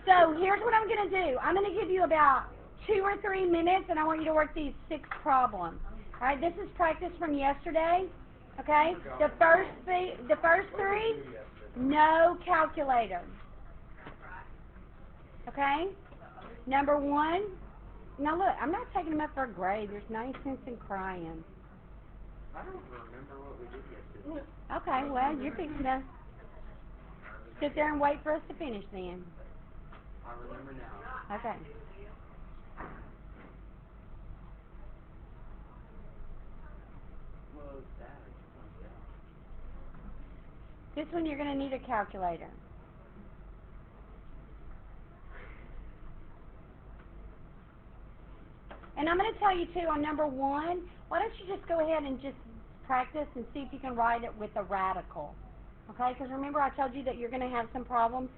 So here's what I'm going to do. I'm going to give you about 2 or 3 minutes, and I want you to work these 6 problems. All right, this is practice from yesterday. Okay, the first 3, no calculator. Okay, number 1. Now look, I'm not taking them up for a grade. There's no sense in crying. I don't remember what we did yesterday. Okay, well, you're fixing to sit there and wait for us to finish then. I remember now. Okay. What was that? I just like that. This one you're going to need a calculator. And I'm going to tell you too on number 1, why don't you just go ahead and just practice and see if you can write it with a radical. Okay, because remember I told you that you're going to have some problems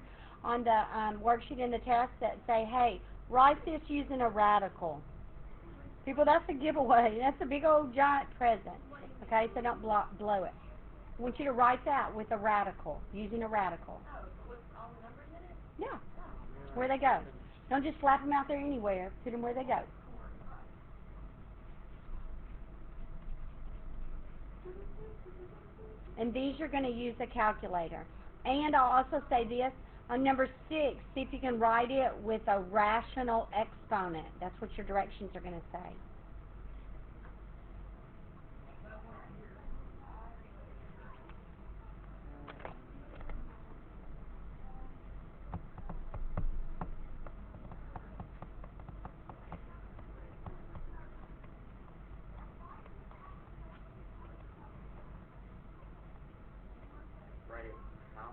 on the worksheet in the test that say, hey, write this using a radical. People, that's a giveaway. That's a big old giant present. Okay, so don't blow it. I want you to write that with a radical, using a radical. Oh, with all the numbers in it? Yeah, where they go. Don't just slap them out there anywhere. Put them where they go. And these you're going to use a calculator. And I'll also say this, on number 6, see if you can write it with a rational exponent. That's what your directions are going to say. Write it how?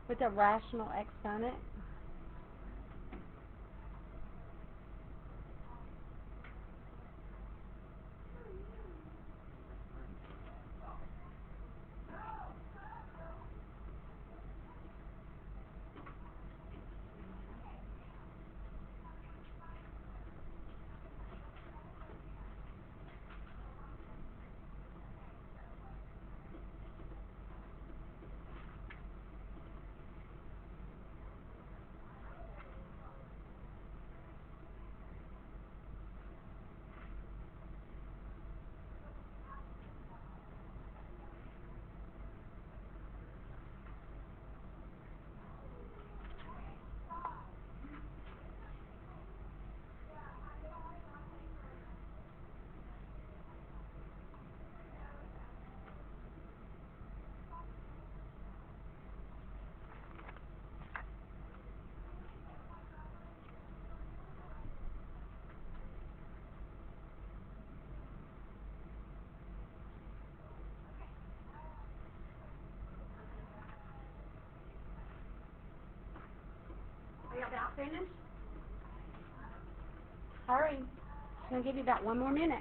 With a rational exponent. Are you about finished? Hurry. I'm going to give you about 1 more minute.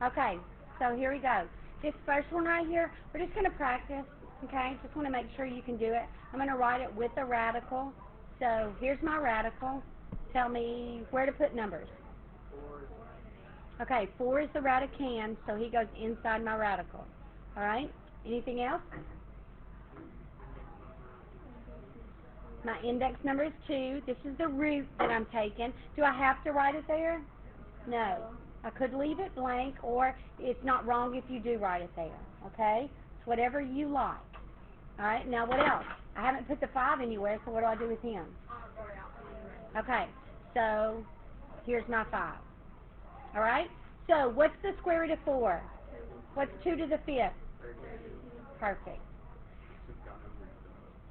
Okay, so here we go. This first one right here, we're just going to practice, okay? Just want to make sure you can do it. I'm going to write it with a radical. So here's my radical. Tell me where to put numbers. 4. Okay, 4 is the radicand, so he goes inside my radical. All right? Anything else? My index number is 2. This is the root that I'm taking. Do I have to write it there? No. I could leave it blank, or it's not wrong if you do write it there, okay? It's whatever you like. All right, now what else? I haven't put the 5 anywhere, so what do I do with him? Okay, so here's my 5. All right, so what's the square root of 4? What's 2 to the 5th? Perfect.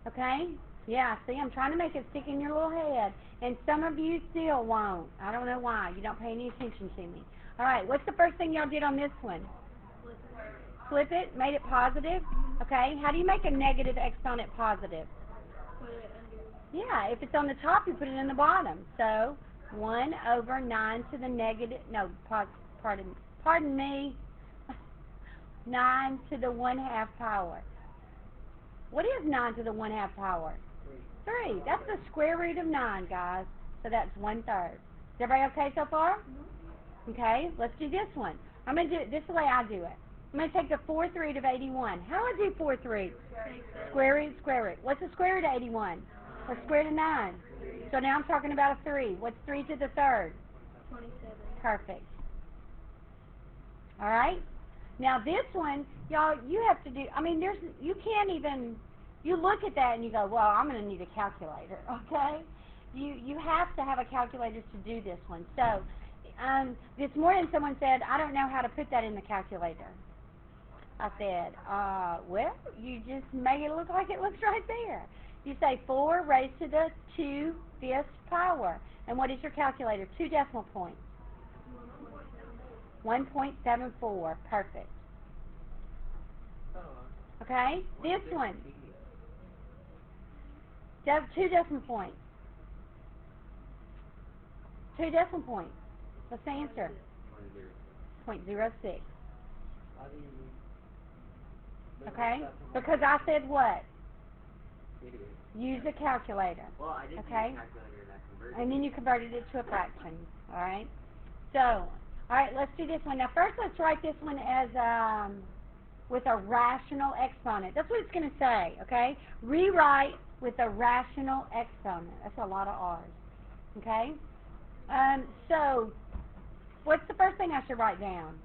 Okay? Yeah, see, I'm trying to make it stick in your little head. And some of you still won't. I don't know why. You don't pay any attention to me. All right, what's the first thing y'all did on this one? flip it, made it positive. Okay, how do you make a negative exponent positive? Put it under. Yeah, if it's on the top, you put it in the bottom. So 1 over 9 to the negative, no, pardon me, 9 to the 1/2 power. What is 9 to the 1/2 power? 3. That's the square root of 9, guys. So that's 1/3. Is everybody okay so far? Okay, let's do this one. I'm going to do it this way I do it. I'm going to take the 4th root of 81. How do I do 4th root? Square root, square root. What's the square root of 81? What's square root of 9? So now I'm talking about a 3. What's 3 to the 3rd? 27. Perfect. All right? Now this one, y'all, you have to do, I mean, you can't even, you look at that and you go, well, I'm going to need a calculator, okay? You have to have a calculator to do this one. So, this morning someone said, I don't know how to put that in the calculator. I said, well, you just make it look like it looks right there. You say 4 raised to the 2/5 power. And what is your calculator? 2 decimal points. 1.74. Perfect. Okay? This one. 2 decimal points. 2 decimal points. What's the answer? 0.06. Okay? Because I said what? Use a calculator. Well, I did use Okay? a calculator and I converted And then you converted it to a fraction. Alright? So, alright, let's do this one. Now first let's write this one as with a rational exponent. That's what it's going to say, okay? Rewrite with a rational exponent. That's a lot of R's. Okay? So, what's the first thing I should write down?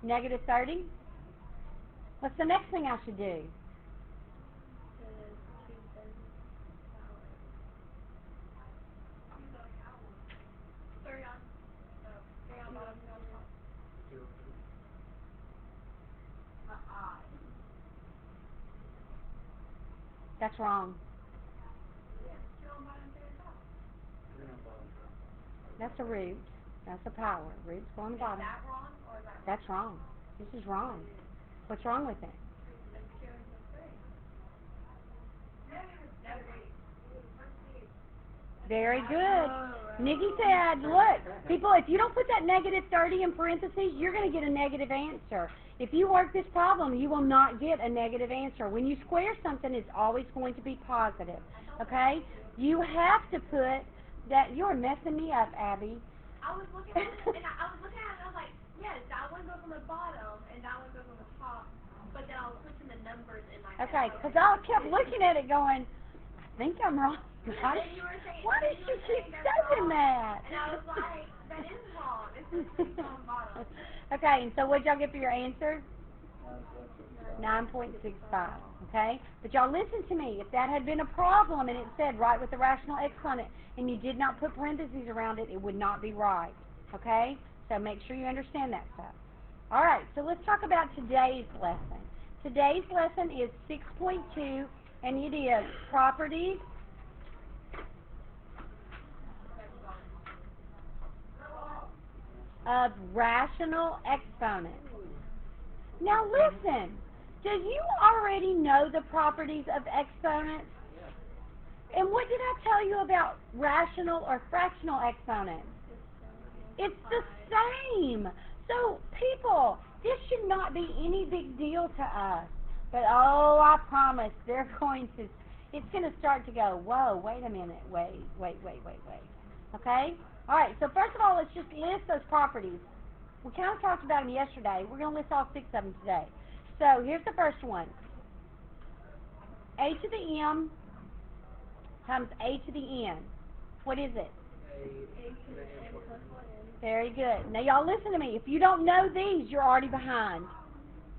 Negative 30? What's the next thing I should do? That's wrong. That's a root. That's a power. Root's going to bottom. Is that wrong or is that wrong? That's wrong. This is wrong. What's wrong with it? Very good. Nikki said, look, people, if you don't put that negative 30 in parentheses, you're going to get a negative answer. If you work this problem, you will not get a negative answer. When you square something, it's always going to be positive. Okay? You have to put that. You're messing me up, Abby. I was looking at it, and I was looking at it, and I was like, yes, that one goes on the bottom, and that one goes on the top. But then I was switching the numbers in my head. Okay, because I kept looking at it going, I think I'm wrong. And then you were saying, Why did you keep saying that? and I was like, that is wrong. It's the on the bottom. Okay, and so what did y'all get for your answer? 9.65, okay? But y'all listen to me. If that had been a problem and it said write with the rational exponent and you did not put parentheses around it, it would not be right, okay? So make sure you understand that stuff. All right, so let's talk about today's lesson. Today's lesson is 6.2, and it is properties of rational exponents. Now listen, do you already know the properties of exponents? And what did I tell you about rational or fractional exponents? It's the same. So people, this should not be any big deal to us. But oh, I promise they're it's going to start to go, whoa, wait a minute, wait. Okay? All right, so first of all, let's just list those properties. We kind of talked about them yesterday. We're going to list all 6 of them today. So here's the first one. A to the m times a to the n. What is it? Very good. Now y'all listen to me. If you don't know these, you're already behind.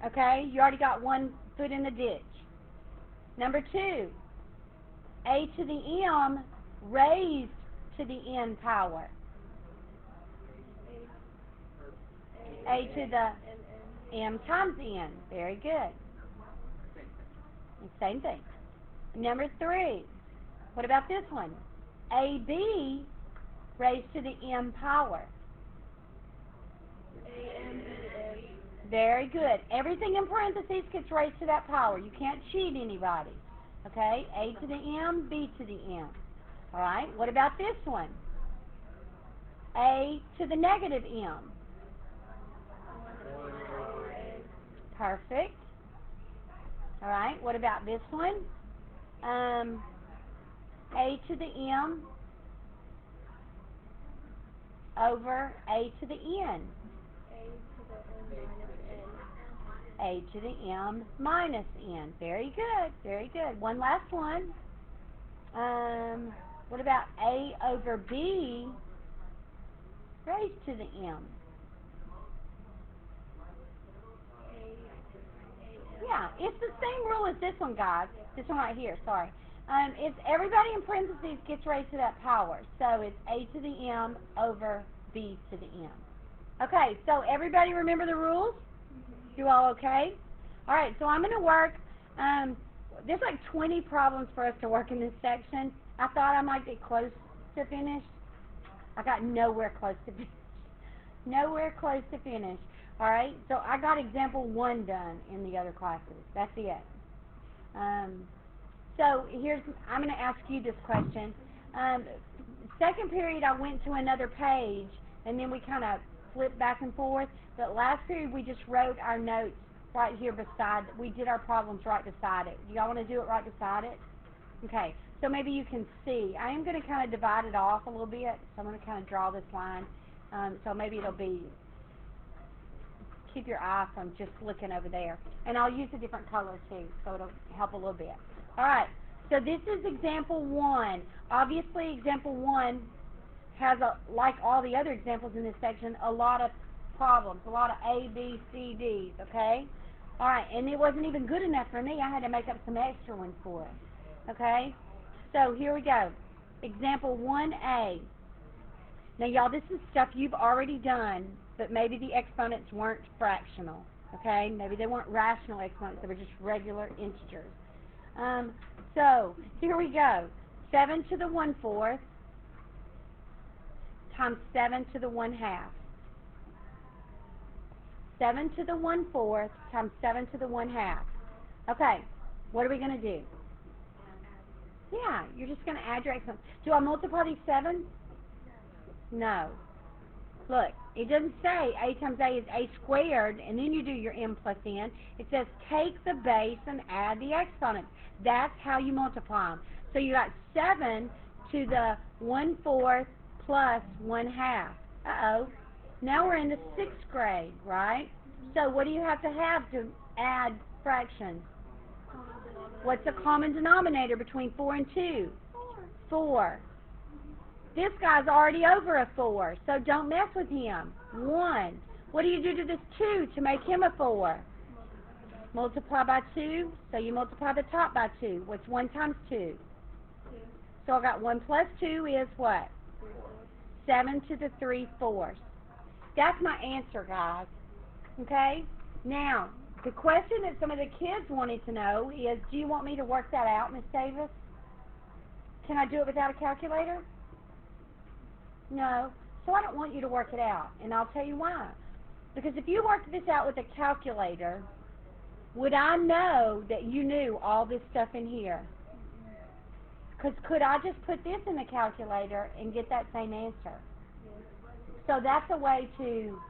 Okay? You already got one foot in the ditch. Number 2. A to the m raised to the n power. A to the m times n. Very good. Same thing. Number 3. What about this one? AB raised to the m power. Very good. Everything in parentheses gets raised to that power. You can't cheat anybody. Okay? A to the m, b to the m. All right? What about this one? A to the negative m. Perfect. All right? What about this one? A to the m over a to the n. A to the m minus n. Very good. Very good. One last one. What about a over b raised to the m? Yeah, it's the same rule as this one, guys. This one right here, sorry. It's everybody in parentheses gets raised to that power. So it's a to the m over b to the m. Okay, so everybody remember the rules? You all okay? All right, so I'm going to work, there's like 20 problems for us to work in this section. I thought I might get close to finish. I got nowhere close to finish. Nowhere close to finish. All right, so I got example 1 done in the other classes. That's it. So I'm going to ask you this question. Second period I went to another page, and then we kind of flipped back and forth. But last period we just wrote our notes right here beside, we did our problems right beside it. Do y'all want to do it right beside it? Okay, so maybe you can see. I am going to kind of divide it off a little bit, so I'm going to kind of draw this line. So maybe it'll be, keep your eye from just looking over there. And I'll use a different color too, so it'll help a little bit. Alright, so this is example 1. Obviously example 1 has, like all the other examples in this section, a lot of problems, a lot of A, B, C, D's, okay? Alright, and it wasn't even good enough for me. I had to make up some extra ones for it, okay? So here we go. Example 1A. Now, y'all, this is stuff you've already done, but maybe the exponents weren't fractional, okay? Maybe they weren't rational exponents. They were just regular integers. So, here we go. 7 to the 1/4 times 7 to the 1/2. 7 to the 1/4 times 7 to the 1/2. Okay, what are we going to do? Yeah, you're just going to add your exponents. Do I multiply these 7? No. Look, it doesn't say a times a is a squared, and then you do your m plus n. It says take the base and add the exponents. That's how you multiply them. So you got 7 to the 1/4 plus 1/2. Uh-oh. Now we're in the 6th grade, right? So what do you have to add fractions? What's the common denominator between 4 and 2? 4. This guy's already over a 4, so don't mess with him. 1. What do you do to this 2 to make him a 4? Multiply by 2, so you multiply the top by 2. What's 1 times 2? So I got 1 plus 2 is what? 7 to the 3/4. That's my answer, guys. Okay? Now, the question that some of the kids wanted to know is, do you want me to work that out, Miss Davis? Can I do it without a calculator? No. So I don't want you to work it out, and I'll tell you why. Because if you worked this out with a calculator, would I know that you knew all this stuff in here? Because could I just put this in the calculator and get that same answer? So that's a way to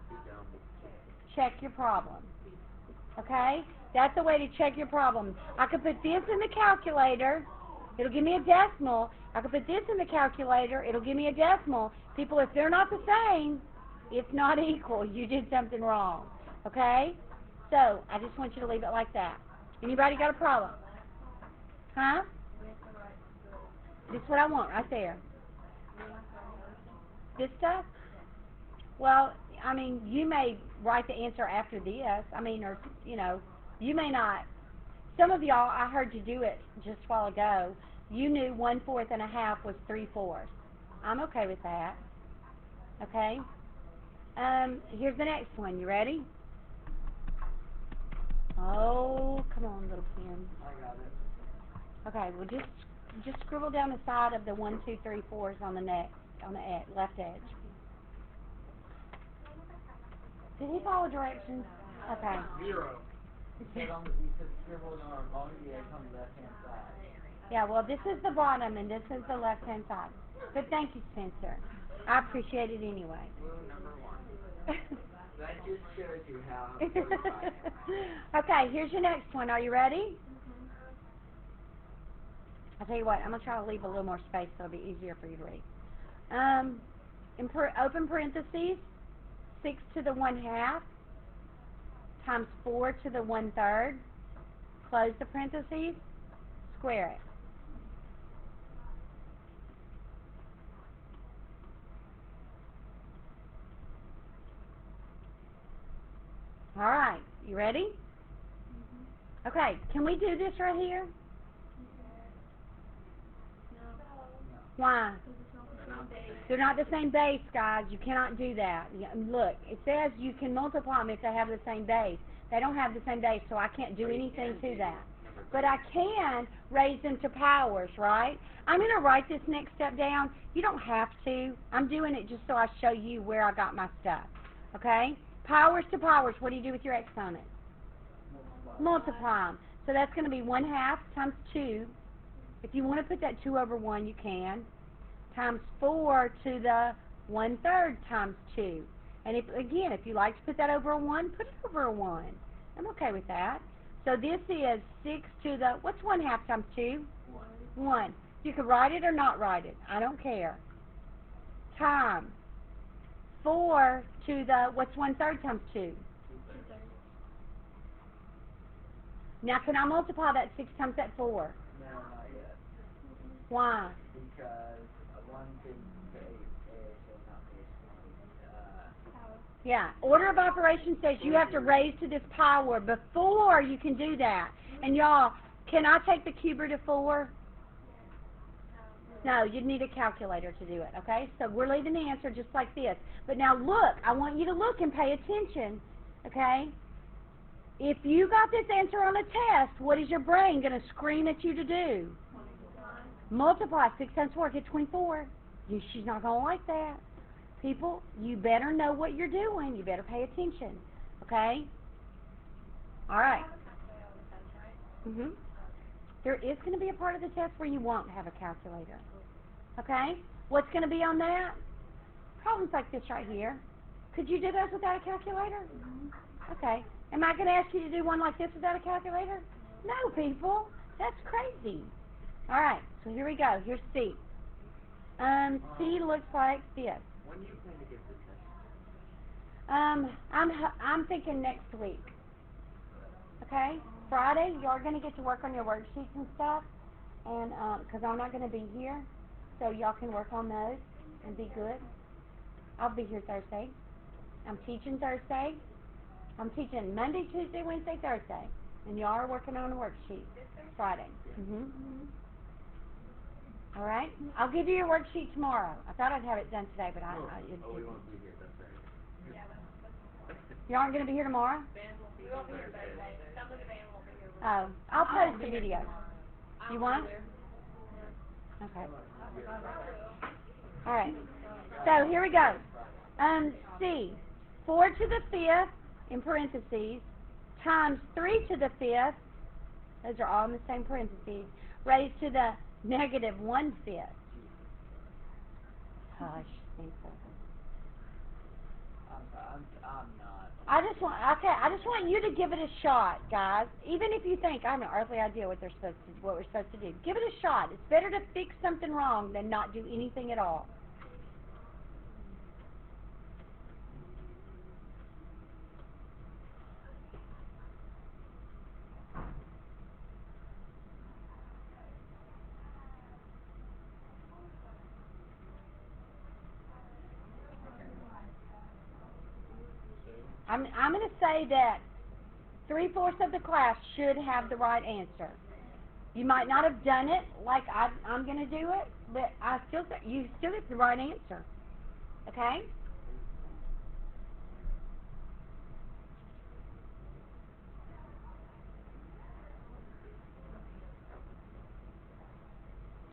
check your problem. Okay? That's a way to check your problem. I could put this in the calculator. It'll give me a decimal. I could put this in the calculator. It'll give me a decimal. People, if they're not the same, it's not equal. You did something wrong. Okay? So, I just want you to leave it like that. Anybody got a problem? Huh? This is what I want right there. This stuff? Well, I mean, you may write the answer after this. I mean, or, you know, you may not. Some of y'all, I heard you do it just a while ago. You knew 1/4 and a half was 3/4. I'm okay with that. Okay? Here's the next one. You ready? Oh, come on, little pen. I got it. Okay, well, just scribble down the side of the 1, 2, 3, 4s on the left edge. Did he follow directions? Okay. 0. You said scribbled on AlgII on the left-hand side. Yeah, well, this is the bottom, and this is the left-hand side. But thank you, Spencer. I appreciate it anyway. Rule number 1. That just shows you how important I am. Okay, here's your next one. Are you ready? I'll tell you what, I'm going to try to leave a little more space so it'll be easier for you to read. Open parentheses, 6 to the 1/2 times 4 to the 1/3. Close the parentheses, square it. All right, you ready? Okay, can we do this right here? Why? They're not the same base, guys. You cannot do that. Look, it says you can multiply them if they have the same base. They don't have the same base, so I can't do anything to that. But I can raise them to powers, right? I'm going to write this next step down. You don't have to. I'm doing it just so I show you where I got my stuff. Okay? Powers to powers. What do you do with your exponents? Multiply them. So that's going to be 1/2 times 2. If you want to put that 2 over 1, you can. Times 4 to the 1/3 times 2. And if you like to put that over a 1, put it over a 1. I'm okay with that. So this is 6 to the, what's 1/2 times 2? 1. You could write it or not write it. I don't care. Times 4 to the, what's 1/3 times 2? Now, can I multiply that 6 times that 4? No, not yet. Why? Because one thing not Yeah, order of operations says you have to raise to this power before you can do that. And y'all, can I take the cube root of 4? No, you'd need a calculator to do it, okay? So we're leaving the answer just like this. But now look, I want you to look and pay attention, okay? If you got this answer on a test, what is your brain going to scream at you to do? Multiply 6 times 4, get 24. She's not going to like that. People, you better know what you're doing. You better pay attention, okay? All right. There is going to be a part of the test where you won't have a calculator, okay? What's going to be on that? Problems like this right here. Could you do those without a calculator? Okay. Am I going to ask you to do one like this without a calculator? No, people. That's crazy. All right. So here we go. Here's C. C looks like this. When do you plan to get the test? I'm thinking next week. Okay? Friday, y'all are going to get to work on your worksheets and stuff, and because I'm not going to be here, so y'all can work on those and be good. I'll be here Thursday. I'm teaching Thursday. I'm teaching Monday, Tuesday, Wednesday, Thursday, and y'all are working on a worksheet Friday. All right? I'll give you your worksheet tomorrow. I thought I'd have it done today, but we won't be here, that's right. You aren't going to be here tomorrow? We won't be here Thursday. Some of the band won't be here. Oh, I'll post the video. You want? Okay. All right. So here we go. C, 4 to the 5th, in parentheses, times 3 to the 5th, those are all in the same parentheses, raised to the negative 1/5. Hush, Spencer. I'm not. I just want you to give it a shot, guys. Even if you think I have an earthly idea what we're supposed to do. Give it a shot. It's better to fix something wrong than not do anything at all. I'm going to say that 3/4 of the class should have the right answer. You might not have done it like I'm going to do it, but you still get the right answer. Okay?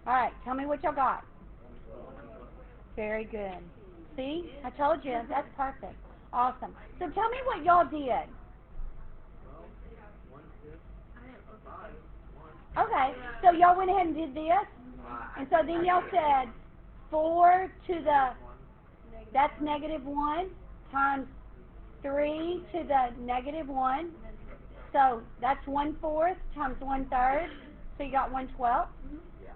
All right, tell me what y'all got. Very good. See? I told you. That's perfect. Awesome. So tell me what y'all did. Okay, so y'all went ahead and did this, and so then y'all said 4 to the, that's -1, times 3 to the -1. So that's 1/4 times 1/3. So you got 1/12.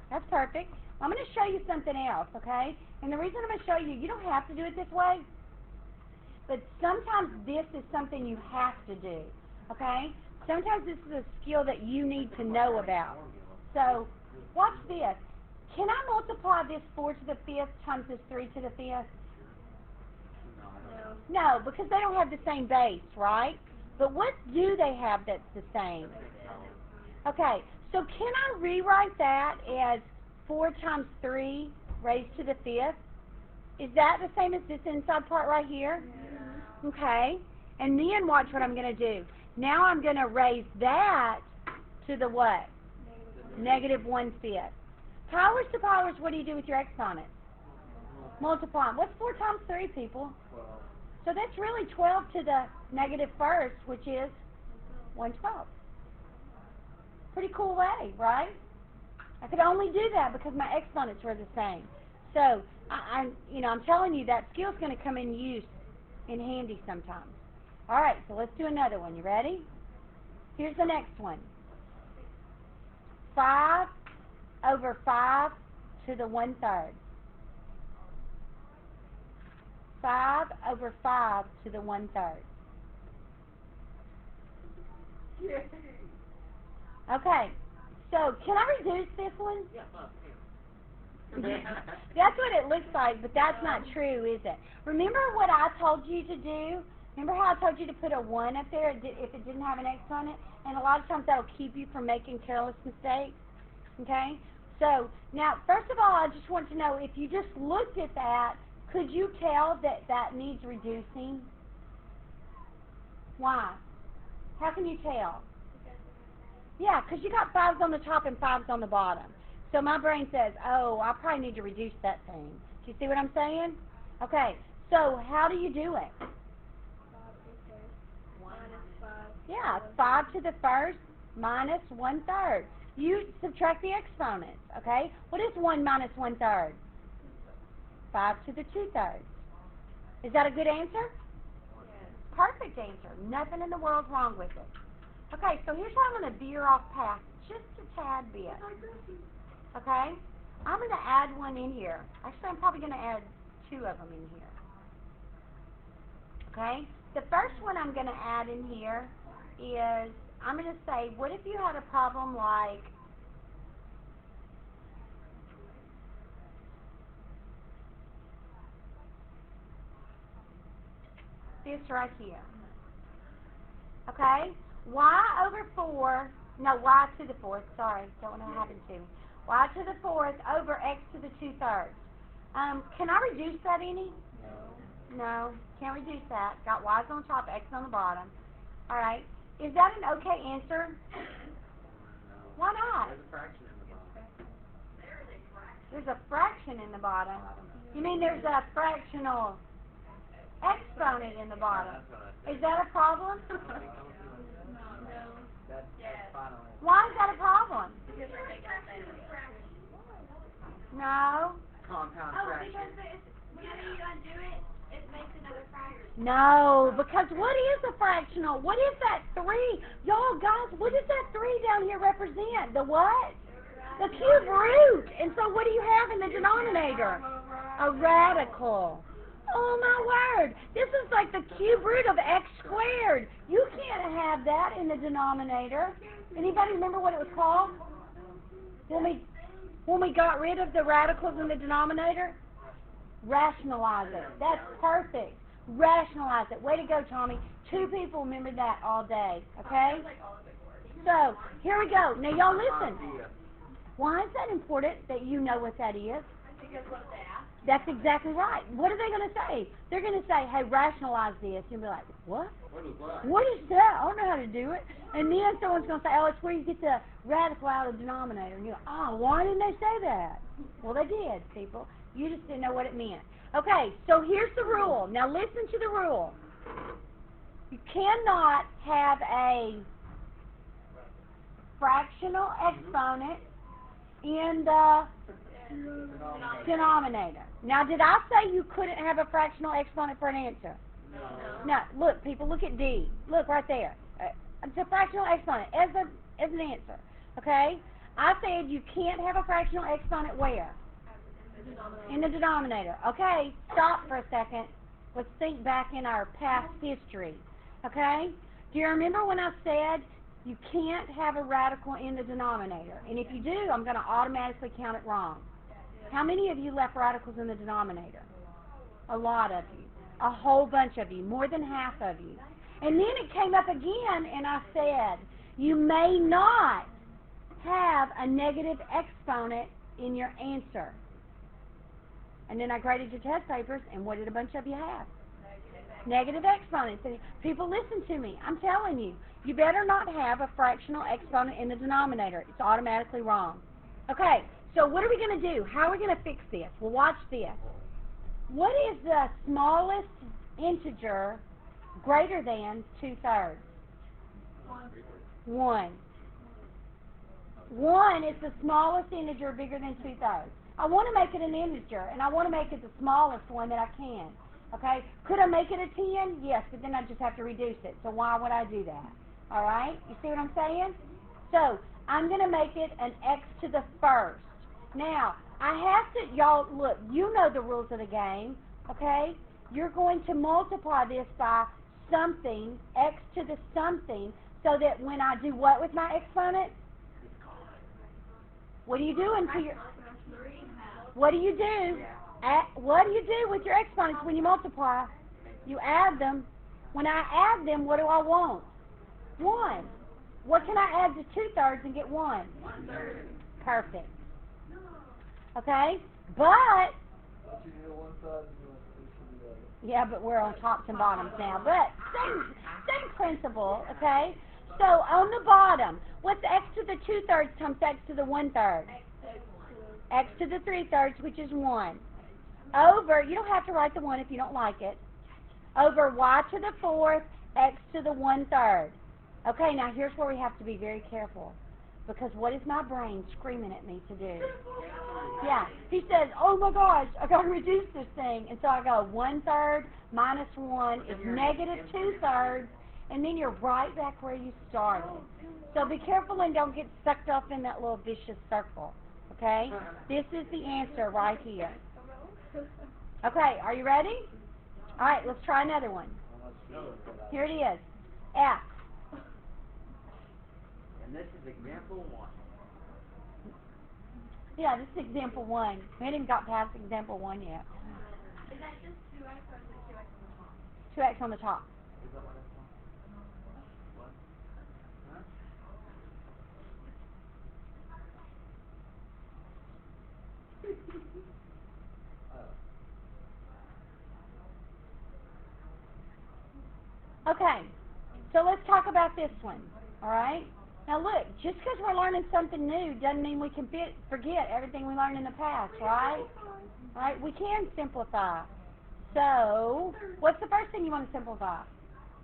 That's perfect. I'm going to show you something else, okay? And the reason I'm going to show you, you don't have to do it this way, but sometimes this is something you have to do, okay? Sometimes this is a skill that you need to know about. So watch this. Can I multiply this 4 to the 5th times this 3 to the 5th? No, because they don't have the same base, right? But what do they have that's the same? Okay, so can I rewrite that as 4 times 3 raised to the 5th? Is that the same as this inside part right here? Yeah. Okay, and then watch what I'm going to do. Now I'm going to raise that to the what? -1/5. Powers to powers, what do you do with your exponents? Multiply them. What's 4 times 3, people? 12. So that's really 12 to the -1st, which is 1/12. Pretty cool way, right? I could only do that because my exponents were the same. So I'm telling you that skill's going to come in use in handy sometimes. All right, so let's do another one. You ready? Here's the next one. 5 over 5 to the 1/3. 5 over 5 to the 1/3. Okay, so can I reduce this one? That's what it looks like, but that's not true, is it? Remember what I told you to do? Remember how I told you to put a 1 up there if it didn't have an X on it? And a lot of times that'll keep you from making careless mistakes. Okay? So, now, first of all, I just want to know, if you just looked at that, could you tell that that needs reducing? Why? How can you tell? Yeah, because you got 5s on the top and 5s on the bottom. So my brain says, oh, I probably need to reduce that thing. Do you see what I'm saying? Okay, so how do you do it? Yeah, 5 to the 1st minus 1/3. You subtract the exponents, okay? What is 1 minus 1/3? 5 to the 2/3. Is that a good answer? Yes. Perfect answer. Nothing in the world's wrong with it. Okay, so here's how I'm going to veer off path just a tad bit. Okay? I'm going to add one in here. Actually, I'm probably going to add 2 of them in here. Okay? The first one I'm going to add in here is, I'm going to say, what if you had a problem like this right here? Okay? Y over 4, no, y to the 4th, sorry, don't want to happen to me. Y to the 4th over x to the 2/3. Can I reduce that any? No. No, can't reduce that. Got y's on the top, x on the bottom. All right. Is that an okay answer? No. Why not? There's a fraction in the bottom. There's a fraction in the bottom. You mean there's a fractional exponent in the bottom? Is that a problem? That's final. Why is that a problem? No. Compound Oh, fraction. because whenever you undo it, it makes another fraction. No, because what is a fractional? What is that 3? Y'all, guys, what does that 3 down here represent? The what? The cube root. And so what do you have in the denominator? A radical. Oh, my word. This is like the cube root of x squared. You can't have that in the denominator. Anybody remember what it was called? When we got rid of the radicals in the denominator? Rationalize it. That's perfect. Rationalize it. Way to go, Tommy. 2 people remember that all day. Okay? So, here we go. Now, y'all listen. Why is that important that you know what that is? Because what they ask. That's exactly right. What are they going to say? They're going to say, hey, rationalize this. You'll be like, what? What is what? What is that? I don't know how to do it. And then someone's going to say, oh, it's where you get the radical out of the denominator. And you're like, oh, why didn't they say that? Well, they did, people. You just didn't know what it meant. Okay, so here's the rule. Now listen to the rule. You cannot have a fractional exponent in the denominator. Now, did I say you couldn't have a fractional exponent for an answer? No. Look, people, look at D. Look right there. It's a fractional exponent as an answer. Okay? I said you can't have a fractional exponent where? In the denominator. Okay, stop for a second. Let's think back in our past history. Okay? Do you remember when I said you can't have a radical in the denominator? And if you do, I'm going to automatically count it wrong. How many of you left radicals in the denominator? A lot of you. A whole bunch of you. More than half of you. And then it came up again, and I said, you may not have a negative exponent in your answer. And then I graded your test papers, and what did a bunch of you have? Negative exponents. And people, listen to me. I'm telling you, you better not have a fractional exponent in the denominator. It's automatically wrong. Okay, so what are we going to do? How are we going to fix this? Well, watch this. What is the smallest integer greater than 2/3? 1. 1 is the smallest integer bigger than 2/3. I want to make it an integer, and I want to make it the smallest one that I can. Okay? Could I make it a 10? Yes, but then I just have to reduce it. So why would I do that? All right? You see what I'm saying? So I'm going to make it an x to the first. Now, I have to, y'all, look, you know the rules of the game. Okay? You're going to multiply this by something, x to the something, so that when I do what with my exponent? What are you doing to your... What do you do? What do you do with your exponents when you multiply? You add them. When I add them, what do I want? 1. What can I add to 2/3 and get 1? 1/3. Perfect. Okay? But... Yeah, but we're on tops and bottoms now. But same principle, okay? So on the bottom, what's x to the 2/3 times x to the 1/3? X to the 3/3, which is 1. Over, you don't have to write the 1 if you don't like it. Over y to the 4th, x to the 1/3. Okay, now here's where we have to be very careful. Because what is my brain screaming at me to do? Yeah, he says, oh my gosh, I got to reduce this thing. And so I go 1/3 minus 1 is negative 2/3. And then you're right back where you started. So be careful and don't get sucked off in that little vicious circle. Okay? This is the answer right here. Okay, are you ready? All right, let's try another one. Here it is. F. And this is example 1. Yeah, this is example 1. We haven't even got past example 1 yet. Is that just 2x or is it 2x on the top? 2x on the top. Is that what it's called? What? Huh? Okay, so let's talk about this one, all right? Now look, just because we're learning something new doesn't mean we can forget everything we learned in the past, right? Right? We can simplify. So, what's the first thing you want to simplify?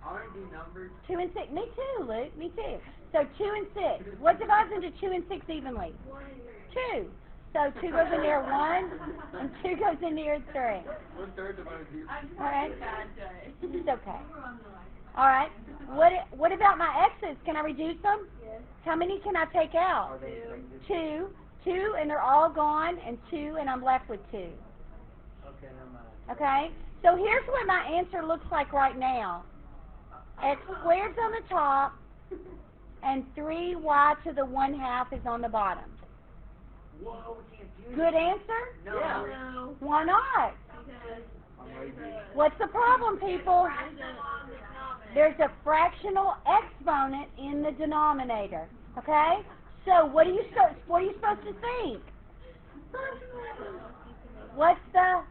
I want to do numbers. 2 and 6. Me too, Luke. Me too. So 2 and 6. What divides into 2 and 6 evenly? 2. So 2 goes in there 1, and 2 goes in there 3. 1/3 divided by 2. All right. It's okay. All right. What about my x's? Can I reduce them? Yes. How many can I take out? Are they 2. 2, and they're all gone, and 2, and I'm left with 2. Okay, never mind. Okay? So here's what my answer looks like right now. X squared's on the top, and 3y to the 1/2 is on the bottom. Whoa, we can't do Good that. answer? No. No. Why not? Because What's the problem, people? There's a fractional exponent in the denominator. Okay? So what are you supposed to think? What's the...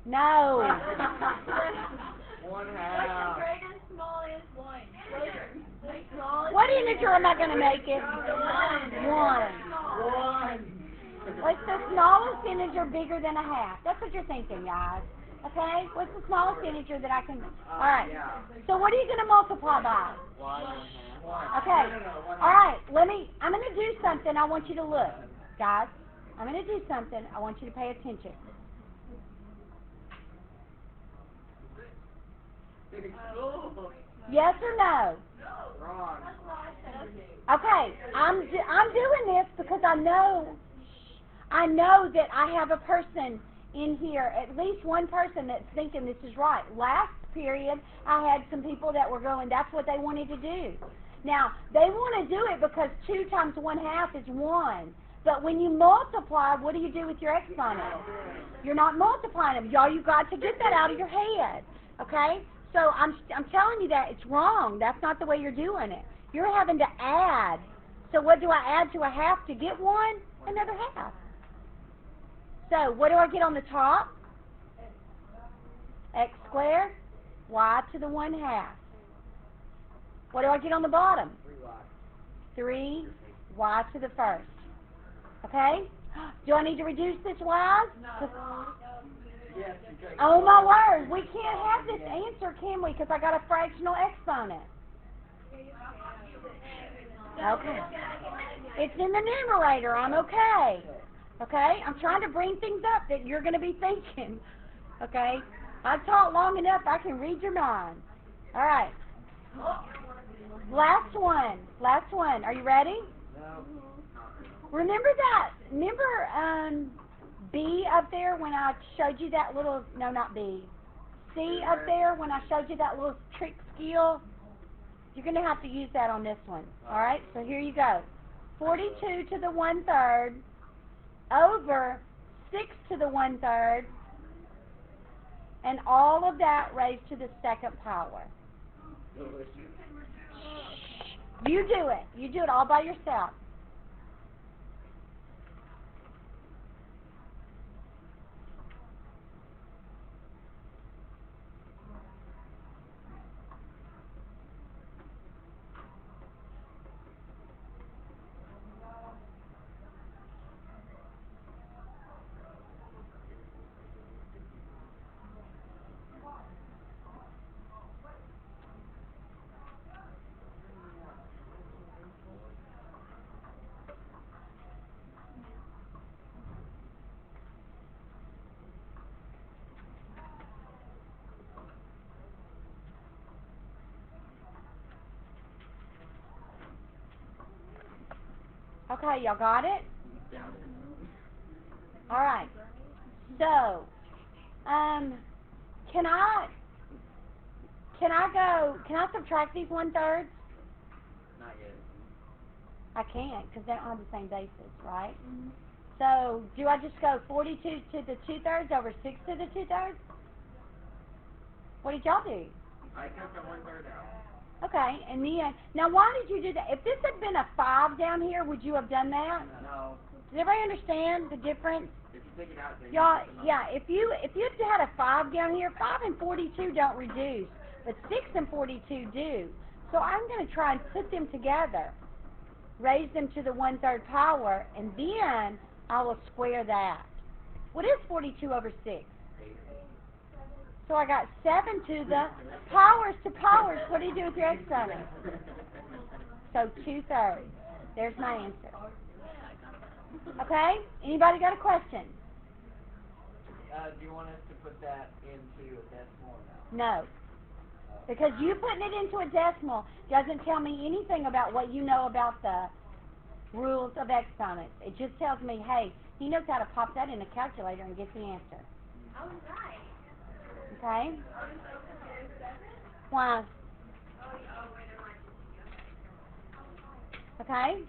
No. 1/2. greatest smallest one. What integer am I going to make it? 1. 1. What's the smallest integer bigger than 1/2? That's what you're thinking, guys. Okay? What's the smallest integer that I can... All right. Yeah. So what are you going to multiply by? 1/2. Okay. All right. I'm going to do something. I want you to look. Guys, I'm going to do something. I want you to pay attention. Yes or no? Wrong. Okay, I'm doing this because I know that I have a person in here, at least one person that's thinking this is right. Last period, I had some people that were going, that's what they wanted to do. Now, they want to do it because 2 times 1/2 is 1. But when you multiply, what do you do with your exponent? You're not multiplying them. Y'all, you got to get that out of your head. Okay? So I'm telling you that it's wrong. That's not the way you're doing it. You're having to add. So what do I add to a half to get 1? Another half. So what do I get on the top? X squared, y to the 1/2. What do I get on the bottom? 3y to the 1st. Okay? Do I need to reduce this y? Yes, because Oh my word, we can't have this answer, can we? Because I got a fractional exponent. Okay. It's in the numerator. I'm okay. Okay? I'm trying to bring things up that you're going to be thinking. Okay? I've taught long enough, I can read your mind. All right. Last one. Last one. Are you ready? no. Remember B up there when I showed you that little, no, not B. C up there when I showed you that little trick skill? You're going to have to use that on this one. All right? So here you go. 42 to the 1/3 over 6 to the 1/3 and all of that raised to the 2nd power. You do it. You do it all by yourself. Okay, y'all got it? All right. So, can I subtract these 1/3? Not yet. I can't because they don't have the same basis, right? So, do I just go 42 to the 2/3 over 6 to the 2/3? What did y'all do? I took the 1/3 out. Okay, and then, now why did you do that? If this had been a 5 down here, would you have done that? No. Does everybody understand the difference? If you take it out, then Y'all, you put them yeah, if you had a 5 down here, 5 and 42 don't reduce, but 6 and 42 do. So I'm going to try and put them together, raise them to the 1/3 power, and then I will square that. What is 42 over 6? So I got 7 to the powers to powers. What do you do with your exponent? So 2/3. There's my answer. Okay? Anybody got a question? Do you want us to put that into a decimal or no? No. Because you putting it into a decimal doesn't tell me anything about what you know about the rules of exponents. It just tells me, hey, he knows how to pop that in a calculator and get the answer. Oh, right. Okay? Oh, so confused. Why? Oh, wait, never mind. Okay?